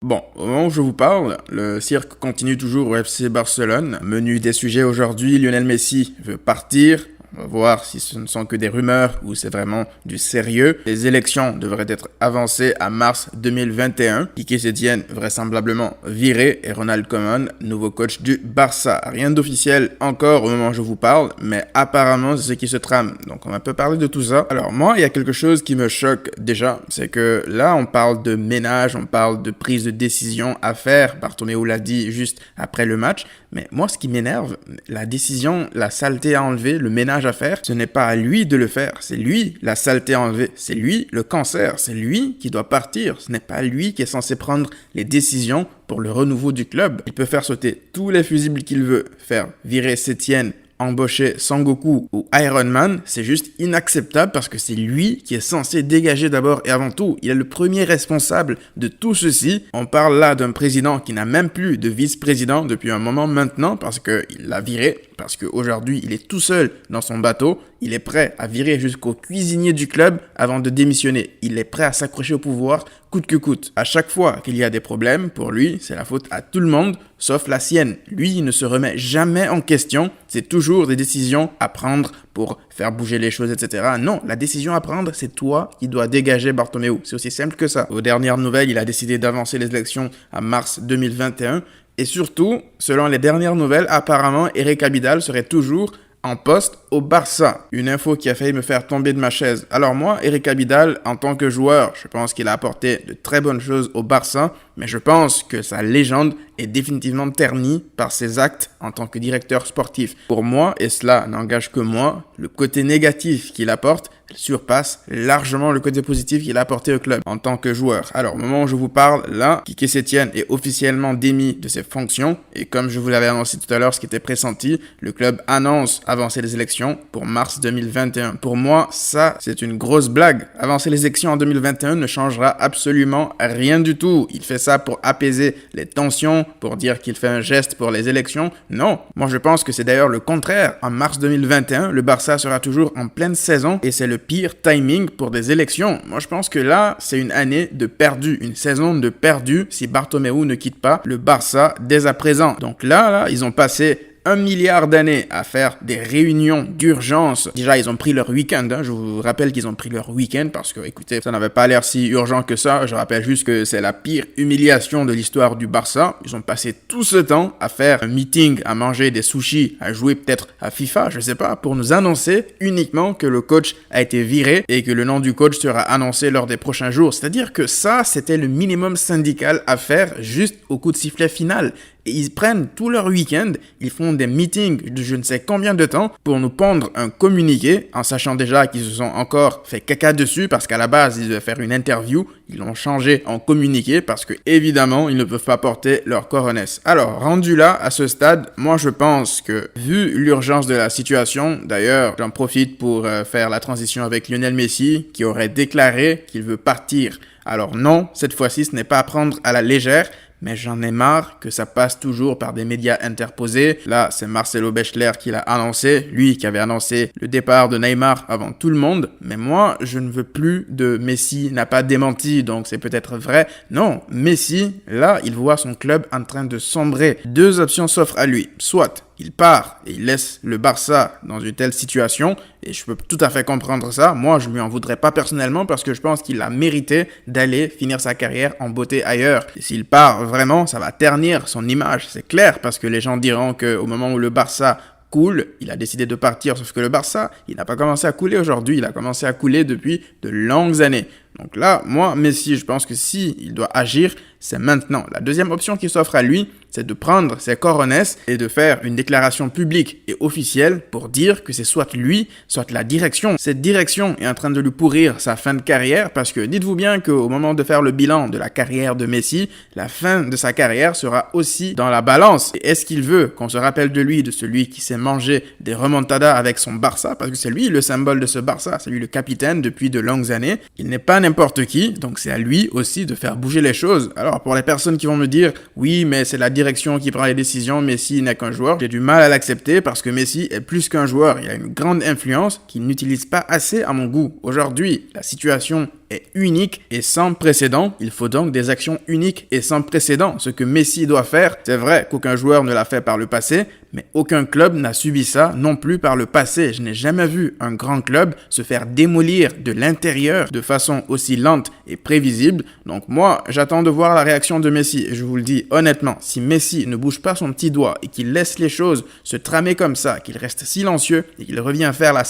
Bon, au moment où je vous parle, le cirque continue toujours au FC Barcelone. Menu des sujets aujourd'hui, Lionel Messi veut partir. On va voir si ce ne sont que des rumeurs ou c'est vraiment du sérieux. Les élections devraient être avancées à mars 2021. Quique Setien vraisemblablement viré et Ronald Koeman, nouveau coach du Barça. Rien d'officiel encore au moment où je vous parle, mais apparemment c'est ce qui se trame. Donc on va un peu parler de tout ça. Alors moi, il y a quelque chose qui me choque déjà, c'est que là on parle de ménage, on parle de prise de décision à faire. Bartomeu l'a dit juste après le match. Mais moi, ce qui m'énerve, la décision, la saleté à enlever, le ménage à faire, ce n'est pas à lui de le faire. C'est lui, la saleté à enlever. C'est lui, le cancer. C'est lui qui doit partir. Ce n'est pas lui qui est censé prendre les décisions pour le renouveau du club. Il peut faire sauter tous les fusibles qu'il veut, faire virer Setien, embaucher Sangoku ou Iron Man, c'est juste inacceptable parce que c'est lui qui est censé dégager d'abord et avant tout. Il est le premier responsable de tout ceci. On parle là d'un président qui n'a même plus de vice-président depuis un moment maintenant parce qu'il l'a viré, parce qu'aujourd'hui il est tout seul dans son bateau. Il est prêt à virer jusqu'au cuisinier du club avant de démissionner. Il est prêt à s'accrocher au pouvoir coûte que coûte. À chaque fois qu'il y a des problèmes, pour lui, c'est la faute à tout le monde, sauf la sienne. Lui, il ne se remet jamais en question. C'est toujours des décisions à prendre pour faire bouger les choses, etc. Non, la décision à prendre, c'est toi qui dois dégager Bartomeu. C'est aussi simple que ça. Aux dernières nouvelles, il a décidé d'avancer les élections à mars 2021. Et surtout, selon les dernières nouvelles, apparemment, Eric Abidal serait toujours en poste au Barça. Une info qui a failli me faire tomber de ma chaise. Alors moi, Eric Abidal, en tant que joueur, je pense qu'il a apporté de très bonnes choses au Barça, mais je pense que sa légende est définitivement ternie par ses actes en tant que directeur sportif. Pour moi, et cela n'engage que moi, le côté négatif qu'il apporte surpasse largement le côté positif qu'il a apporté au club en tant que joueur. Alors, au moment où je vous parle, là, Quique Setien est officiellement démis de ses fonctions et comme je vous l'avais annoncé tout à l'heure, ce qui était pressenti, le club annonce avancer les élections pour mars 2021. Pour moi, ça, c'est une grosse blague. Avancer les élections en 2021 ne changera absolument rien du tout. Il fait ça pour apaiser les tensions, pour dire qu'il fait un geste pour les élections. Non, moi je pense que c'est d'ailleurs le contraire. En mars 2021, le Barça sera toujours en pleine saison et c'est le pire timing pour des élections. Moi je pense que là, c'est une année de perdu, une saison de perdu si Bartomeu ne quitte pas le Barça dès à présent. Donc là, ils ont passé 1 milliard d'années à faire des réunions d'urgence. Déjà, ils ont pris leur week-end. Je vous rappelle qu'ils ont pris leur week-end parce que, écoutez, ça n'avait pas l'air si urgent que ça. Je rappelle juste que c'est la pire humiliation de l'histoire du Barça. Ils ont passé tout ce temps à faire un meeting, à manger des sushis, à jouer peut-être à FIFA, je sais pas, pour nous annoncer uniquement que le coach a été viré et que le nom du coach sera annoncé lors des prochains jours. C'est-à-dire que ça, c'était le minimum syndical à faire juste au coup de sifflet final. Et ils prennent tout leur week-end, ils font des meetings de je ne sais combien de temps pour nous pondre un communiqué, en sachant déjà qu'ils se sont encore fait caca dessus parce qu'à la base, ils devaient faire une interview, ils l'ont changé en communiqué parce que évidemment, ils ne peuvent pas porter leur coronesse. Alors, rendu là, à ce stade, moi je pense que vu l'urgence de la situation, d'ailleurs, j'en profite pour faire la transition avec Lionel Messi qui aurait déclaré qu'il veut partir. Alors non, cette fois-ci, ce n'est pas à prendre à la légère, mais j'en ai marre que ça passe toujours par des médias interposés. Là, c'est Marcelo Bechler qui l'a annoncé, lui qui avait annoncé le départ de Neymar avant tout le monde. Mais moi, je ne veux plus de Messi n'a pas démenti, donc c'est peut-être vrai. Non, Messi, là, il voit son club en train de sombrer. Deux options s'offrent à lui. Soit il part et il laisse le Barça dans une telle situation, et je peux tout à fait comprendre ça. Moi, je lui en voudrais pas personnellement parce que je pense qu'il a mérité d'aller finir sa carrière en beauté ailleurs. Et s'il part vraiment, ça va ternir son image, c'est clair, parce que les gens diront qu'au moment où le Barça coule, il a décidé de partir, sauf que le Barça, il n'a pas commencé à couler aujourd'hui, il a commencé à couler depuis de longues années. Donc là, moi, Messi, je pense que si il doit agir, c'est maintenant. La deuxième option qui s'offre à lui, c'est de prendre ses coronesses et de faire une déclaration publique et officielle pour dire que c'est soit lui, soit la direction. Cette direction est en train de lui pourrir sa fin de carrière parce que dites-vous bien qu'au moment de faire le bilan de la carrière de Messi, la fin de sa carrière sera aussi dans la balance. Et est-ce qu'il veut qu'on se rappelle de lui, de celui qui s'est mangé des remontadas avec son Barça, parce que c'est lui le symbole de ce Barça, c'est lui le capitaine depuis de longues années. Il n'est pas n'importe qui, donc c'est à lui aussi de faire bouger les choses. Alors pour les personnes qui vont me dire « Oui, mais c'est la direction qui prend les décisions, Messi n'est qu'un joueur », j'ai du mal à l'accepter parce que Messi est plus qu'un joueur. Il a une grande influence qu'il n'utilise pas assez à mon goût. Aujourd'hui, la situation est unique et sans précédent. Il faut donc des actions uniques et sans précédent. Ce que Messi doit faire, c'est vrai qu'aucun joueur ne l'a fait par le passé, mais aucun club n'a subi ça non plus par le passé. Je n'ai jamais vu un grand club se faire démolir de l'intérieur de façon aussi lente et prévisible. Donc moi, j'attends de voir la réaction de Messi. Et je vous le dis honnêtement, si Messi ne bouge pas son petit doigt et qu'il laisse les choses se tramer comme ça, qu'il reste silencieux et qu'il revient faire la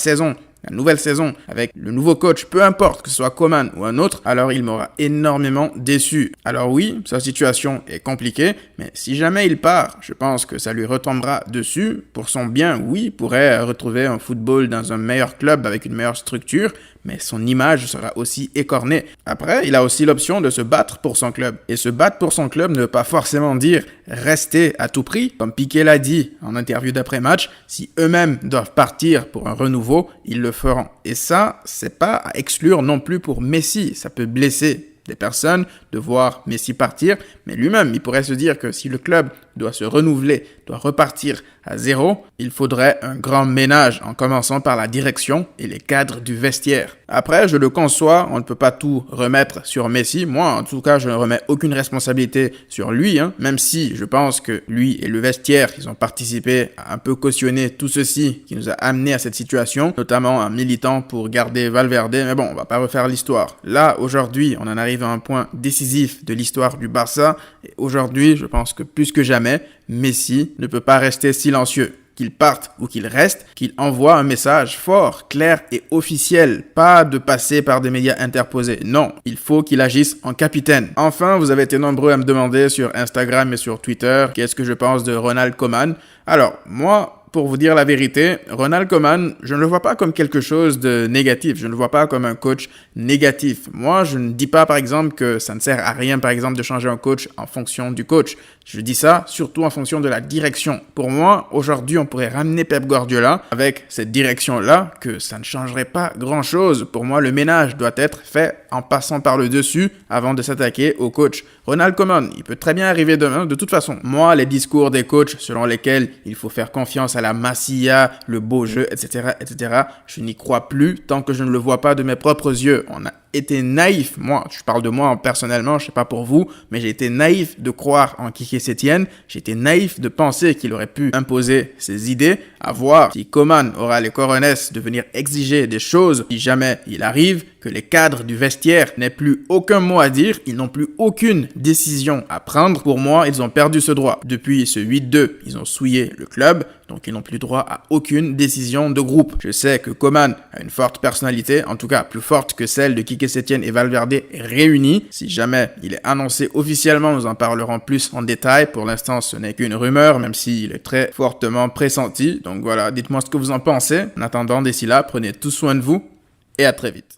nouvelle saison avec le nouveau coach, peu importe que ce soit Koeman ou un autre, alors il m'aura énormément déçu. Alors oui, sa situation est compliquée, mais si jamais il part, je pense que ça lui retombera dessus. Pour son bien, oui, il pourrait retrouver un football dans un meilleur club avec une meilleure structure, mais son image sera aussi écornée. Après, il a aussi l'option de se battre pour son club. Et se battre pour son club ne veut pas forcément dire rester à tout prix. Comme Piqué l'a dit en interview d'après-match, si eux-mêmes doivent partir pour un renouveau, ils le feront. Et ça, c'est pas à exclure non plus pour Messi. Ça peut blesser des personnes de voir Messi partir, mais lui-même, il pourrait se dire que si le club doit se renouveler, doit repartir à zéro, il faudrait un grand ménage en commençant par la direction et les cadres du vestiaire. Après, je le conçois, on ne peut pas tout remettre sur Messi. Moi, en tout cas, je ne remets aucune responsabilité sur lui, même si je pense que lui et le vestiaire, ils ont participé à un peu cautionner tout ceci qui nous a amené à cette situation, notamment en militant pour garder Valverde. Mais bon, on va pas refaire l'histoire. Là, aujourd'hui, on en arrive à un point décisif de l'histoire du Barça. Et aujourd'hui, je pense que plus que jamais, Messi ne peut pas rester silencieux. Qu'il parte ou qu'il reste, qu'il envoie un message fort, clair et officiel. Pas de passer par des médias interposés. Non, il faut qu'il agisse en capitaine. Enfin, vous avez été nombreux à me demander sur Instagram et sur Twitter qu'est-ce que je pense de Ronald Koeman. Alors, moi, pour vous dire la vérité, Ronald Koeman, je ne le vois pas comme quelque chose de négatif. Je ne le vois pas comme un coach négatif. Moi, je ne dis pas, par exemple, que ça ne sert à rien, par exemple, de changer un coach en fonction du coach. Je dis ça surtout en fonction de la direction. Pour moi, aujourd'hui, on pourrait ramener Pep Guardiola avec cette direction-là, que ça ne changerait pas grand-chose. Pour moi, le ménage doit être fait en passant par le dessus avant de s'attaquer au coach. Ronald Koeman, il peut très bien arriver demain. De toute façon, moi, les discours des coachs selon lesquels il faut faire confiance à la Masia, le beau jeu, etc., je n'y crois plus tant que je ne le vois pas de mes propres yeux. On a été naïf, moi, je parle de moi personnellement, je sais pas pour vous, mais j'ai été naïf de croire en Quique Setién, j'ai été naïf de penser qu'il aurait pu imposer ses idées, à voir si Koeman aura les cojones de venir exiger des choses, si jamais il arrive, que les cadres du vestiaire n'aient plus aucun mot à dire, ils n'ont plus aucune décision à prendre. Pour moi, ils ont perdu ce droit. Depuis ce 8-2, ils ont souillé le club, donc ils n'ont plus droit à aucune décision de groupe. Je sais que Koeman a une forte personnalité, en tout cas plus forte que celle de Quique Setién et Valverde réunis. Si jamais il est annoncé officiellement, nous en parlerons plus en détail. Pour l'instant, ce n'est qu'une rumeur, même s'il est très fortement pressenti. Donc voilà, dites-moi ce que vous en pensez. En attendant, d'ici là, prenez tout soin de vous et à très vite.